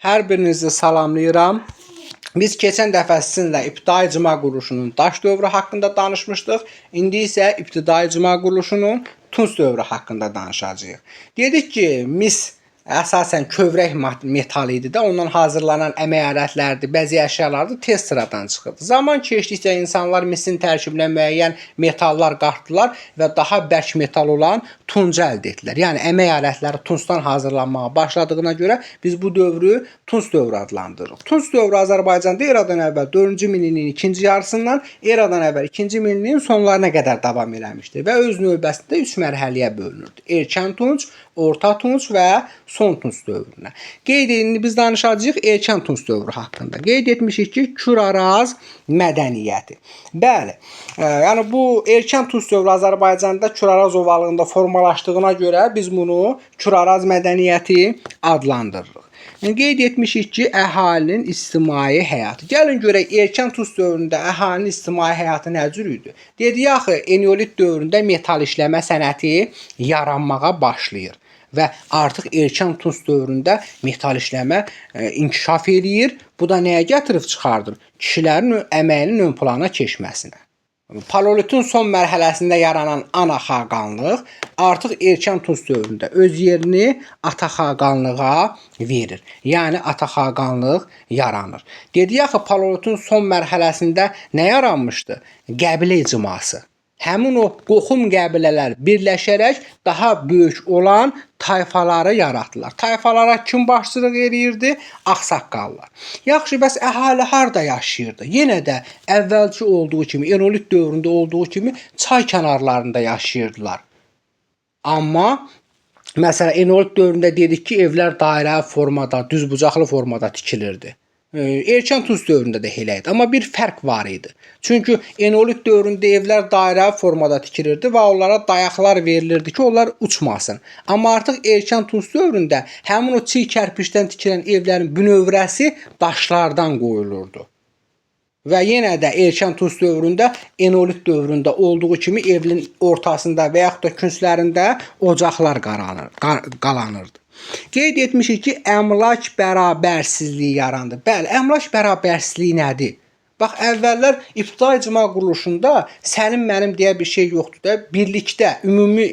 Hər birinizi salamlayıram. Biz keçən dəfə sizinlə İbtidai icma quruluşunun daş dövrü haqqında danışmışdıq. İndi isə İbtidai icma quruluşunun tunç dövrü haqqında danışacağıq. Dedik ki, mis əsasən kövrək metal idi də, ondan hazırlanan əmək alətlərdir, bəzi əşyalardır, tez sıradan çıxırdı. Zaman keçdikcə insanlar misin tərkibinə müəyyən metallar qatdılar və daha bərk metal olan tuncu əldə etdilər. Yəni əmək alətləri tuncdan hazırlanmağa başladığına görə biz bu dövrü tunç dövrü adlandırırıq. Tunç dövrü Azərbaycanda eradan əvvəl 4-cü minilliyin ikinci yarısından eradan əvvəl 2-ci minilliyin sonlarına qədər davam eləmişdir və öz növbəsində 3 mərhələyə bölünürdü. Erkən tunç, orta tunç və son tunç dövrünə. Biz danışacağıq erkən tunç dövrü haqqında. Qeyd etmişik ki, Kür-Araz mədəniyyəti. Bəli, yəni bu erkən tunç dövrü Azərbaycanda Kür-Araz ovalığında formalaşdığına görə biz bunu Kür-Araz mədəniyyəti adlandırırıq. Qeyd etmişik ki, əhalinin ictimai həyatı. Gəlin görək erkən tunç dövründə əhalinin ictimai həyatı nə cür idi? Dedik axı, eneolit dövründə metal işləmə sənəti yaranmağa başlayır və artıq erkən tunç dövründə metal işləmə inkişaf eləyir. Bu da nəyə gətirib çıxardır? Kişilərin əməyinin ön plana keçməsinə. Paleolitin son mərhələsində yaranan ana xaqanlıq artıq erkən tunç dövründə öz yerini ata xaqanlığa verir. Yəni ata xaqanlıq yaranır. Dedik axı, paleolitin son mərhələsində nə yaranmışdı? Qəbilə icması. Həmin o qohum qəbilələr birləşərək daha böyük olan tayfaları yaratdılar. Tayfalara kim başçılıq eləyirdi? Ağsaqqallar. Yaxşı, bəs əhali harda yaşayırdı? Yenə də əvvəlki olduğu kimi, eneolit dövründə olduğu kimi çay kənarlarında yaşayırdılar. Amma məsələn, eneolit dövründə dedik ki, evlər dairə formada, düzbucaqlı formada tikilirdi. Erkən tunç dövründə də elə idi. Amma bir fərq var idi. Çünki eneolit dövründə evlər dairə formada tikilirdi və onlara dayaqlar verilirdi ki, onlar uçmasın. Amma artıq erkən tunç dövründə həmin o çiy kərpicdən tikilən evlərin bünövrəsi daşlardan qoyulurdu. Və yenə də erkən tunç dövründə eneolit dövründə olduğu kimi evin ortasında və yaxud da künclərində ocaqlar qalanırdı. Qeyd etmişik ki, əmlak bərabərsizliyi yarandı. Bəli, əmlak bərabərsizliyi nədir? Bax, əvvəllər İbtidai icma quruluşunda sənin mənim deyə bir şey yoxdur da, birlikdə ümumi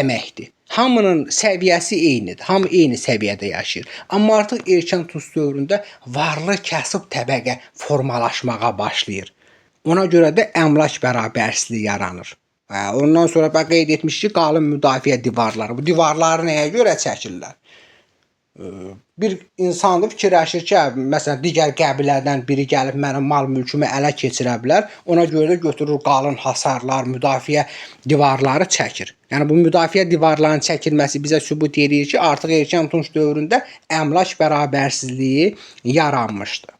əməkdir. Hamının səviyyəsi eynidir. Hamı eyni səviyyədə yaşayır. Amma artıq erkən tunç dövründə varlı kasıb təbəqə formalaşmağa başlayır. Ona görə də əmlak bərabərsizliyi yaranır. Ondan sonra qeyd etmiş ki, qalın müdafiə divarları. Bu divarları nəyə görə çəkirlər? Bir insan da fikirləşir ki, məsələn, digər qəbilədən biri gəlib mənim mal mülkümü ələ keçirə bilər. Ona görə də götürür qalın hasarlar, müdafiə divarları çəkir. Yəni bu müdafiə divarlarının çəkilməsi bizə sübut edir ki, artıq erkən tunç dövründə əmlak bərabərsizliyi yaranmışdı.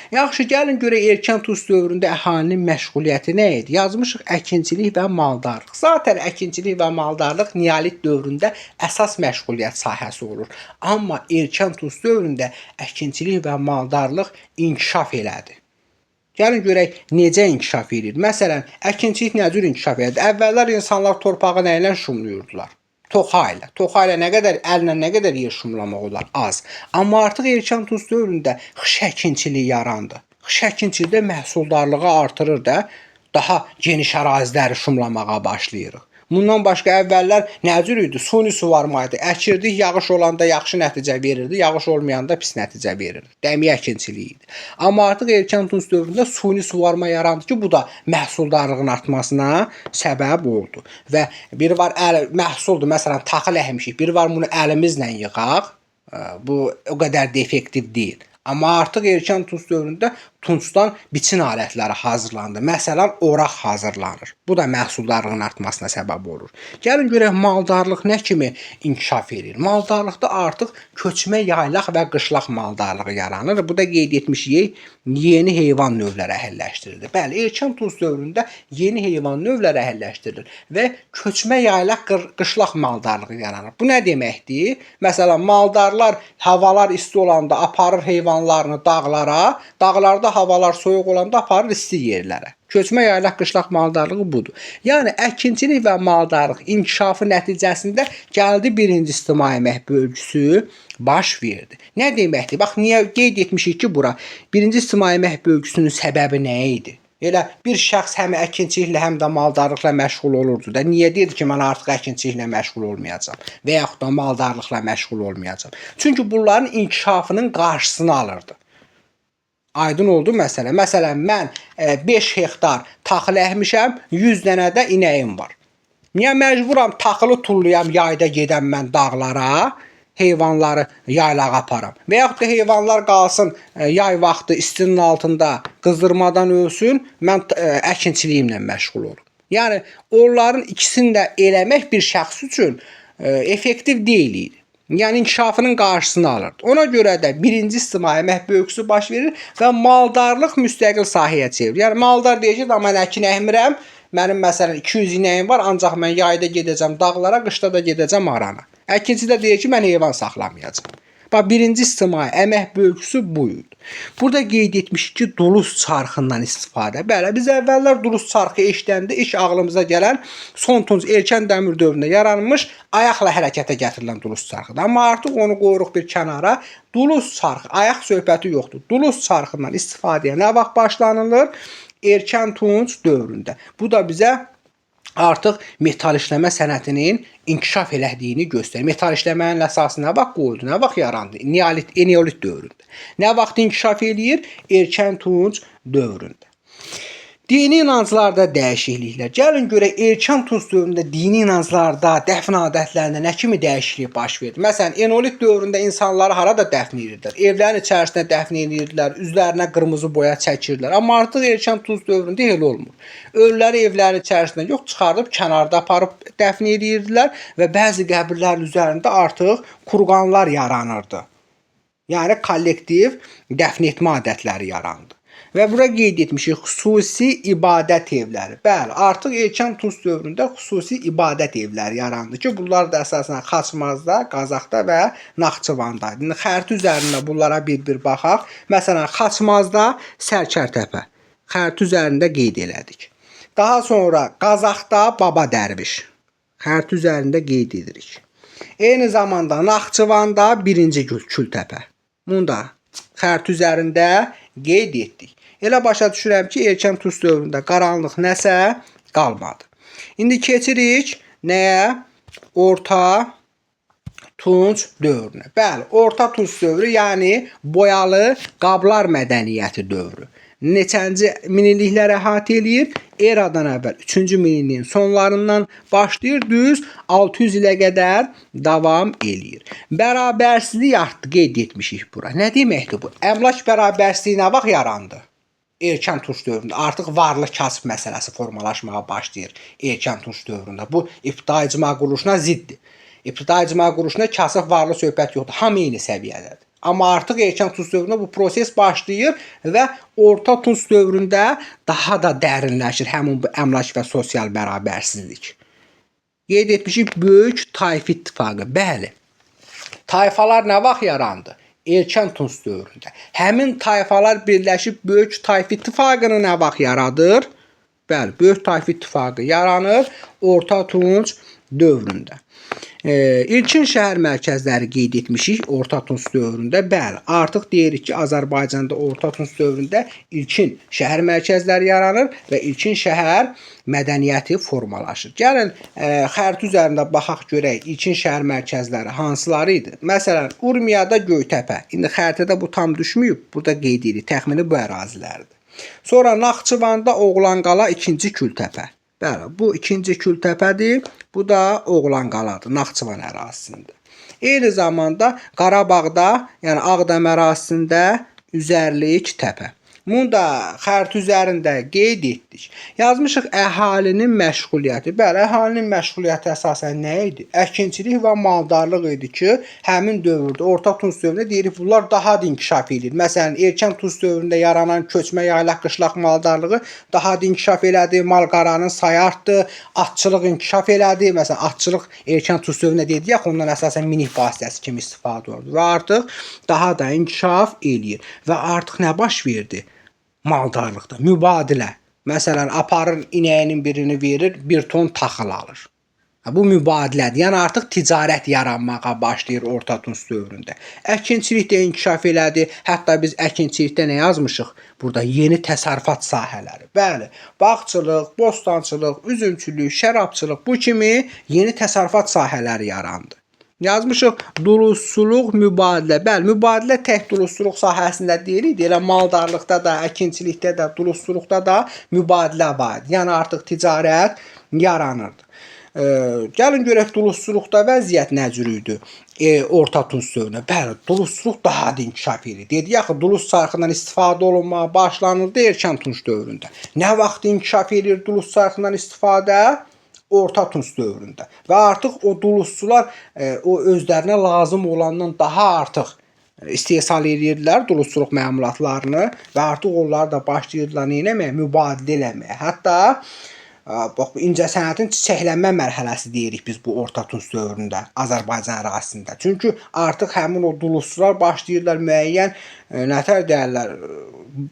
Yaxşı, gəlin görək erkən tunç dövründə əhalinin məşğuliyyəti nə idi? Yazmışıq əkinçilik və maldarlıq. Zaten əkinçilik və maldarlıq neolit dövründə əsas məşğuliyyət sahəsi olur. Amma erkən tunç dövründə əkinçilik və maldarlıq inkişaf elədi. Gəlin görək necə inkişaf edir. Məsələn, əkinçilik nə cür inkişaf edir? Əvvəllər insanlar torpağı nə ilə şumluyurdular? Toxa ilə. Toxa ilə nə qədər, əllə nə qədər yer şumlamaq olar? Az. Amma artıq erkən tunç dövründə xış əkinçiliyi yarandı. Xış əkinçilikdə məhsuldarlığı artırır da, daha geniş əraziləri şumlamağa başlayırıq. Bundan başqa əvvəllər nə cür idi? Suni suvarma idi. Əkirdik, yağış olanda yaxşı nəticə verirdi, yağış olmayanda pis nəticə verirdi. Dəmiyə əkinçiliyi idi. Amma artıq erkən tunç dövründə suni suvarma yarandı ki, bu da məhsuldarlığın artmasına səbəb oldu. Və biri var məhsuldur, məsələn, taxıl əkmişik. Biri var bunu əlimizlə yığaq. Bu o qədər də effektiv deyil. Amma artıq erkən tunç dövründə tuncdan biçin alətləri hazırlandı. Məsələn, oraq hazırlanır. Bu da məhsuldarlığın artmasına səbəb olur. Gəlin görək maldarlıq nə kimi inkişaf edir. Maldarlıqda artıq köçmə yaylaq və qışlaq maldarlığı yaranır. Bu da qeyd etmişik, yeni heyvan növləri əhəlləşdirilir. Bəli, erkən tunç dövründə yeni heyvan növləri əhəlləşdirilir və köçmə yaylaq qışlaq maldarlığı yaranır. Bu nə deməkdir? Məsələn, maldarlar havalar isti olanda aparır heyvanlarını dağlara, dağlarda havalar soyuq olanda aparır isti yerlərə. Köçmə yaylaq qışlaq maldarlığı budur. Yəni əkinçilik və maldarlıq inkişafı nəticəsində gəldi birinci ictimai əmək bölgüsü baş verdi. Nə deməkdir? Bax niyə qeyd etmişik ki, bura birinci ictimai əmək bölgüsünün səbəbi nə idi? Elə bir şəxs həm əkinçiliklə, həm də maldarlıqla məşğul olurdu da. Niyə deyirdi ki, mən artıq əkinçiliklə məşğul olmayacağam və yaxud da maldarlıqla məşğul olmayacağam? Çünki bunların inkişafının qarşısını alırdı. Aydın oldu məsələ. Məsələn, mən 5 hektar taxıl əkmişəm, 100 dənə də inəyim var. Niyə məcburam taxılı tullayam, yayda gedəm mən dağlara, heyvanları yaylağa aparam? Və yaxud da heyvanlar qalsın yay vaxtı istinin altında qızdırmadan ölsün, mən əkinçiliyimlə məşğul olum. Yəni onların ikisini də eləmək bir şəxs üçün effektiv deyil idi. Yəni inkişafının qarşısını alırdı. Ona görə də birinci ictimai əmək bölgüsü baş verir və maldarlıq müstəqil sahəyə çevrilir. Yəni maldar deyir ki, mən əkin əkmirəm, mənim məsələn 200 inəyim var, ancaq mən yayda gedəcəm dağlara, qışda da gedəcəm arana. Əkinçi də deyir ki, mən heyvan saxlamayacağam. Bax, birinci ictimai əmək bölgüsü bu idi. Burada qeyd etmişik ki, duluz çarxından istifadə. Bəli, biz əvvəllər duluz çarxı eşidəndə ilk ağlımıza gələn Son Tunc erkən dəmir dövründə yaranmış ayaqla hərəkətə gətirilən duluz çarxıdır. Amma artıq onu qoyuruq bir kənara. Duluz çarxı, ayaq söhbəti yoxdur. Duluz çarxından istifadəyə nə vaxt başlanılır? Erkən Tunc dövründə. Bu da bizə artıq metal işləmə sənətinin inkişaf elədiyini göstərir. Metal işləmənin əsası nə vaxt qoyuldu, nə vaxt yarandı? Eneolit dövründə. Nə vaxt inkişaf eləyir? Erkən Tunc dövründə. Dini inanclarda dəyişikliklər. Gəlin görək erkən Tunc dövründə dini inanclarda, dəfn adətlərində nə kimi dəyişiklik baş verdi? Məsələn, Eneolit dövründə insanları harada dəfn edirdilər? Evlərin içərisində dəfn edirdilər, üzlərinə qırmızı boya çəkirdilər. Amma artıq erkən Tunc dövründə elə olmur. Ölüləri evlərin içərisində yox, çıxardıb kənarda aparıb dəfn edirdilər və bəzi qəbirlərin üzərində artıq kurqanlar yaranırdı. Yəni kollektiv dəfn etmə adətləri yarandı. Və bura qeyd etmişik xüsusi ibadət evləri. Bəli, artıq erkən Tunc dövründə xüsusi ibadət evləri yarandı ki, bunlar da əsasən Xaçmazda, Qazaxda və Naxçıvanda. İndi xəritə üzərində bunlara bir-bir baxaq. Məsələn, Xaçmazda Sərkərtəpə xəritə üzərində qeyd elədik. Daha sonra Qazaxda Baba Dərviş xəritə üzərində qeyd edirik. Eyni zamanda Naxçıvanda 1-ci Kültəpə. Bunu da xəritə üzərində qeyd etdik. Elə başa düşürəm ki, erkən Tunc dövründə qaranlıq nəsə qalmadı. İndi keçirik nəyə? Orta Tunc dövrünə. Bəli, Orta Tunc dövrü, yəni boyalı qablar mədəniyyəti dövrü. Neçənci minilliklər əhatə eləyir? Eradan əvvəl 3-cü minilliyin sonlarından başlayır, düz 600 ilə qədər davam eləyir. Bərabərsizlik artdı, qeyd etmişik bura. Nə deməkdir bu? Əmlak bərabərsizliyi nə vaxt yarandı? Erkən Tunc dövründə artıq varlı kasıb məsələsi formalaşmağa başlayır erkən Tunc dövründə. Bu ibtidai icma quruluşuna ziddir. İbtidai icma quruluşunda kasıb varlı söhbət yoxdur. Hamı eyni səviyyədədir. Amma artıq erkən Tunc dövründə bu proses başlayır və Orta Tunc dövründə daha da dərinləşir həmin bu əmlak və sosial bərabərsizlik. Qeyd etmişik böyük tayfa ittifaqı. Bəli. Tayfalar nə vaxt yarandı? Erkən Tunc dövründə. Həmin tayfalar birləşib böyük tayfa ittifaqını nə vaxt yaradır? Bəli, böyük tayfa ittifaqı yaranır Orta Tunc dövründə. İlkin şəhər mərkəzləri qeyd etmişik Orta Tunc dövründə. Bəli, artıq deyirik ki, Azərbaycanda Orta Tunc dövründə ilkin şəhər mərkəzləri yaranır və ilkin şəhər mədəniyyəti formalaşır. Gəlin xəritə üzərində baxaq görək ilkin şəhər mərkəzləri hansıları idi? Məsələn, Urmiyada Göytəpə. İndi xəritədə bu tam düşməyib, burada qeyd edirik. Təxmini bu ərazilərdir. Sonra Naxçıvanda Oğlanqala 2-ci Kültəpə. Bəli, bu 2-ci Kültəpədir. Bu da Oğlanqaladır, Naxçıvan ərazisində. Eyni zamanda Qarabağda, yəni Ağdam ərazisində Üzərlik təpə. Bunu da xəritə üzərində qeyd etdik. Yazmışıq əhalinin məşğuliyyəti. Bəli, əhalinin məşğuliyyəti əsasən nə idi? Əkinçilik və maldarlıq idi ki, həmin dövrdə, Orta Tunc dövründə deyirik, bunlar daha da inkişaf edir. Məsələn, erkən Tunc dövründə yaranan köçmə yaylaq qışlaq maldarlığı daha da inkişaf elədi, mal-qaranın sayı artdı, atçılıq inkişaf elədi. Məsələn, atçılıq erkən Tunc dövründə dedik ya, ondan əsasən minik vasitəsi kimi istifadə olunur və artıq daha da inkişaf eləyir. Və artıq nə baş verdi? Maldarlıqda mübadilə. Məsələn, aparır inəyinin birini verir, 1 ton taxıl alır. Bu mübadilədir. Yəni artıq ticarət yaranmağa başlayır Orta Tunc dövründə. Əkinçilik də inkişaf elədi. Hətta biz əkinçilikdə nə yazmışıq? Burada yeni təsərrüfat sahələri. Bəli, bağçılıq, bostançılıq, üzümçülük, şərabçılıq bu kimi yeni təsərrüfat sahələri yarandı. Yazmışıq duluzçuluq, mübadilə. Bəli, mübadilə tək duluzçuluq sahəsində deyil, elə maldarlıqda da, əkinçilikdə də, duluzçuluqda da mübadilə var idi. Yəni artıq ticarət yaranırdı. Gəlin görək duluzçuluqda vəziyyət nə cür idi Orta Tunc dövründə. Bəli, duluzçuluq daha da inkişaf edir. Dedik axı duluz çarxından istifadə olunmağa başlanıldı Erkən Tunc dövründə. Nə vaxt inkişaf edir duluz çarxından istifadə? Orta Tunc dövründə. Və artıq o duluzçular o özlərinə lazım olandan daha artıq istehsal edirdilər duluzçuluq məmulatlarını və artıq onlar da başlayırdılar nə etməyə? Mübadilə eləməyə. Hətta bax bu incəsənətin çiçəklənmə mərhələsi deyirik biz bu Orta Tunc dövründə Azərbaycan ərazisində. Çünki artıq həmin o duluzçular başlayırlar müəyyən nətər deyirlər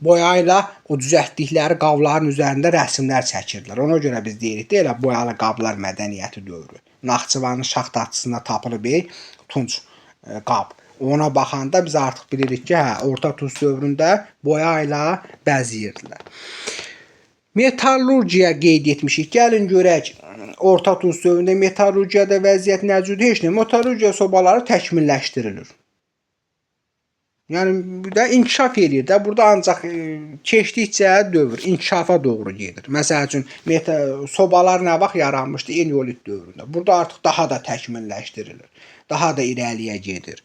boya ilə o düzəltdikləri qabların üzərində rəsmlər çəkirdilər. Ona görə biz deyirik də elə boyalı qablar mədəniyyəti dövrü. Naxçıvanın şaxtaçısında tapılıb tunc qab. Ona baxanda biz artıq bilirik ki, hə, Orta Tunc dövründə boya ilə bəziyirdilər. Metallurgiya qeyd etmişik. Gəlin görək Orta Tunc dövründə metallurgiyada vəziyyət nə cürdür? Heç nə. Metallurgiya sobaları təkmilləşdirilir. Yəni bir də inkişaf edir də. Burada ancaq keçdikcə dövr inkişafa doğru gedir. Məsəl üçün sobalar nə vaxt yaranmışdı? Eneolit dövründə. Burada artıq daha da təkmilləşdirilir. Daha da irəliyə gedir.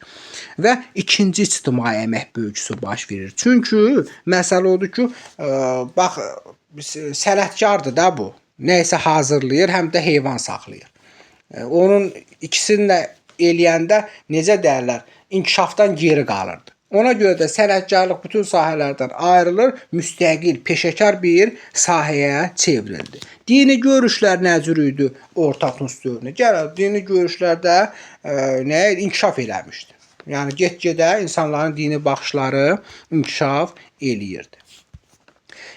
Və ikinci ictimai əmək bölgüsü baş verir. Çünki məsələ odur ki, bax sənətkardır da bu. Nəyisə hazırlayır, həm də heyvan saxlayır. Onun ikisini də eləyəndə necə deyirlər, inkişafdan geri qalırdı. Ona görə də sənətkarlıq bütün sahələrdən ayrılır, müstəqil, peşəkar bir sahəyə çevrildi. Dini görüşlər nə cür idi Orta Tunc dövründə? Gəl, dini görüşlərdə nə inkişaf eləmişdi. Yəni get-gedə insanların dini baxışları inkişaf eləyirdi.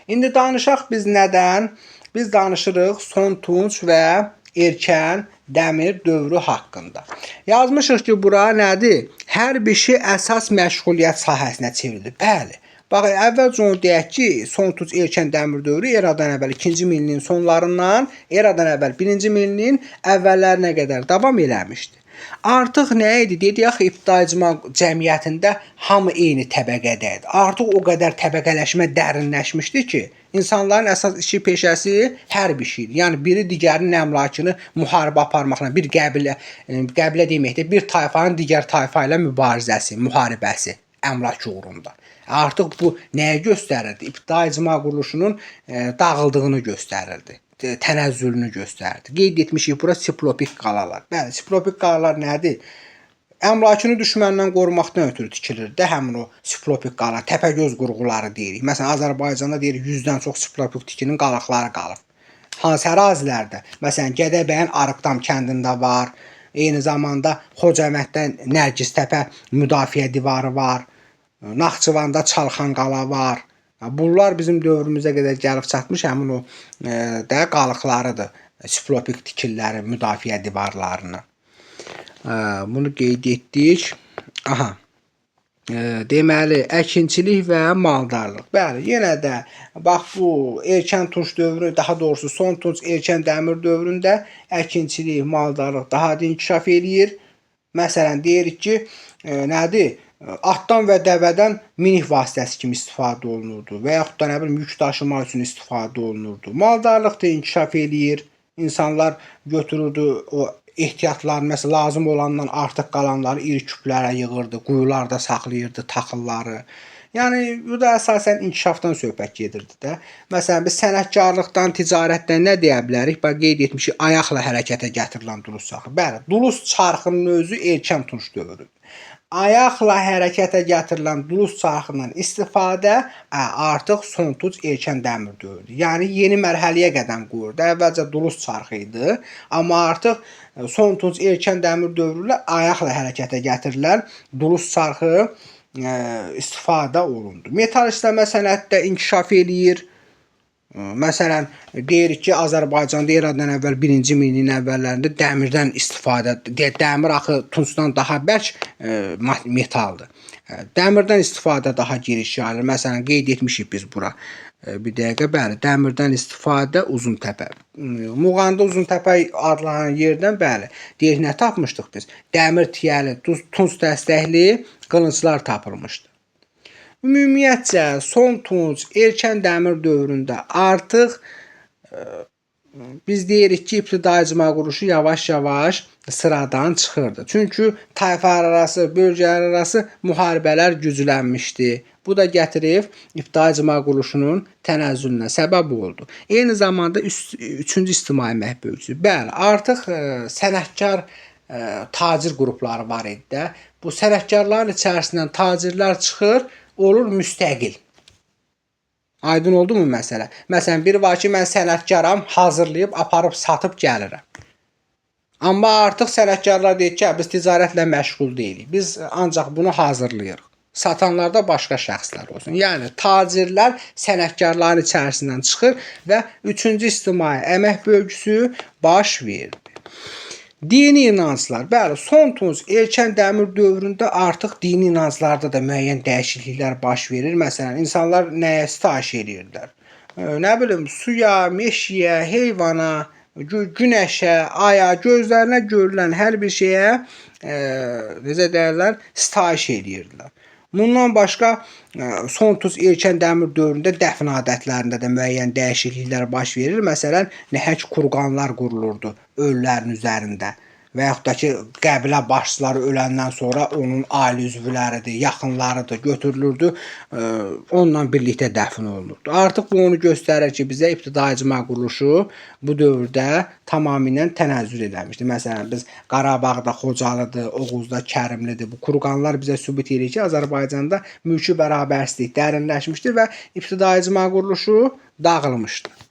İndi danışaq biz nədən? Biz danışırıq Son Tunc və Erkən Dəmir dövrü haqqında. Yazmışıq ki, bura nədir? Hər bir şey əsas məşğuliyyət sahəsinə çevrilir. Bəli. Bax, əvvəlcə onu deyək ki, Son Tunc Erkən Dəmir dövrü eradan əvvəl 2-ci minilliyin sonlarından eradan əvvəl 1-ci minilliyin əvvəllərinə qədər davam eləmişdi. Artıq nə idi? Dedik axı ibtidai icma cəmiyyətində hamı eyni təbəqədə idi. Artıq o qədər təbəqələşmə dərinləşmişdi ki, insanların əsas işi peşəsi hərb işi idi. Yəni biri digərinin əmlakını müharibə aparmaqla, bir qəbilə deməkdir, bir tayfanın digər tayfa ilə mübarizəsi, müharibəsi əmlak uğrunda. Artıq bu nəyə göstərirdi? İbtidai icma quruluşunun dağıldığını göstərirdi. Tənəzzülünü göstərdi. Qeyd etmişik bura siplopik qalalar. Bəli, siplopik qalalar nədir? Əmlakını düşməndən qorumaqdan ötürü tikilir də həmin o siplopik qala, təpəgöz qurğuları deyirik. Məsələn, Azərbaycanda deyirik 100-dən çox siplopik tikinin qalıqları qalıb. Hansı ərazilərdə? Məsələn, Gədəbəyin Arıqdam kəndində var. Eyni zamanda Xocavənddə Nərgiztəpə müdafiə divarı var. Naxçıvanda Çalxan qala var. Bunlar bizim dövrümüzə qədər gəlib çatmış həmin o də qalıqlarıdır. Siplopik tikilləri, müdafiə divarlarını. Bunu qeyd etdik. Aha. Deməli, əkinçilik və maldarlıq. Bəli, yenə də bax bu Erkən Tunc dövrü, daha doğrusu Son Tunc Erkən Dəmir dövründə əkinçilik, maldarlıq daha da inkişaf eləyir. Məsələn, deyirik ki, nədir? Atdan və dəvədən minik vasitəsi kimi istifadə olunurdu və yaxud da nə bilim yük daşımaq üçün istifadə olunurdu. Maldarlıq da inkişaf eləyir. İnsanlar götürürdü o ehtiyatlarını, məsələn, lazım olandan artıq qalanları iri küplərə yığırdı, quyularda saxlayırdı taxılları. Yəni bu da əsasən inkişafdan söhbət gedirdi də. Məsələn, biz sənətkarlıqdan, ticarətdən nə deyə bilərik? Bax qeyd etmişik, ayaqla hərəkətə gətirilən duluz çarxı. Bəli, duluz çarxının özü Erkən Tunc dövrüdür. Ayaqla hərəkətə gətirilən duluz çarxından istifadə artıq Son Tunc Erkən Dəmir dövrüdür. Yəni yeni mərhələyə qədəm qoyurdu. Əvvəlcə duluz çarxı idi, amma artıq Son Tunc Erkən Dəmir dövrü ilə ayaqla hərəkətə gətirilən duluz çarxı istifadə olundu. Metal işləmə sənətdə inkişaf eləyir. Məsələn, deyirik ki, Azərbaycanda eradan əvvəl 1-ci minilliyin əvvəllərində dəmirdən istifadə, dəmir axı tuncdan daha bərk metaldır. Dəmirdən istifadə daha geniş yayılır. Məsələn, qeyd etmişik biz bura. Bir dəqiqə, bəli, dəmirdən istifadə Uzuntəpə. Muğanda Uzuntəpə adlanan yerdən, bəli, deyirik nə tapmışdıq biz? Dəmir tiyəli, tunc dəstəkli qılınclar tapılmışdı. Ümumiyyətcə, son tunc, erkən dəmir dövründə artıq biz deyirik ki, ibtidai icma quruluşu yavaş-yavaş sıradan çıxırdı. Çünki tayfalararası, bölgələrarası müharibələr güclənmişdi. Bu da gətirib ibtidai icma quruluşunun tənəzzülünə səbəb oldu. Eyni zamanda 3-cü ictimai əmək bölgüsü. Bəli, artıq sənətkar tacir qrupları var idi də. Bu sənətkarların içərisindən tacirlər çıxır, olur müstəqil. Aydın oldu mu məsələ? Məsələn, biri var ki, mən sənətkaram, hazırlayıb, aparıb, satıb gəlirəm. Amma artıq sənətkarlar deyir ki, biz ticarətlə məşğul deyilik. Biz ancaq bunu hazırlayırıq. Satanlar da başqa şəxslər olsun. Yəni, tacirlər sənətkarların içərisindən çıxır və 3-cü ictimai əmək bölgüsü baş verdi. Dini inanclar. Bəli, son tunc, erkən dəmir dövründə artıq dini inanclarda da müəyyən dəyişikliklər baş verir. Məsələn, insanlar nəyə sitayiş edirdilər? Nə bilim, suya, meşiyə, heyvana, günəşə, aya, gözlərinə görülən hər bir şeyə necə deyirlər, sitayiş edirdilər. Bundan başqa son tunc, erkən dəmir dövründə dəfn adətlərində də müəyyən dəyişikliklər baş verir. Məsələn, nəhəng kurqanlar qurulurdu ölülərin üzərində və yaxud da ki, qəbilə başçıları öləndən sonra onun ailə üzvləridir, yaxınlarıdır, götürülürdü, onunla birlikdə dəfn olunurdu. Artıq bu onu göstərir ki, bizə ibtidai icma quruluşu bu dövrdə tamamilə tənəzzül eləmişdi. Məsələn, biz Qarabağda Xocalıdır, Oğuzda Kərimlidir. Bu kurqanlar bizə sübut edir ki, Azərbaycanda mülki bərabərsizlik dərinləşmişdi və ibtidai icma quruluşu dağılmışdı.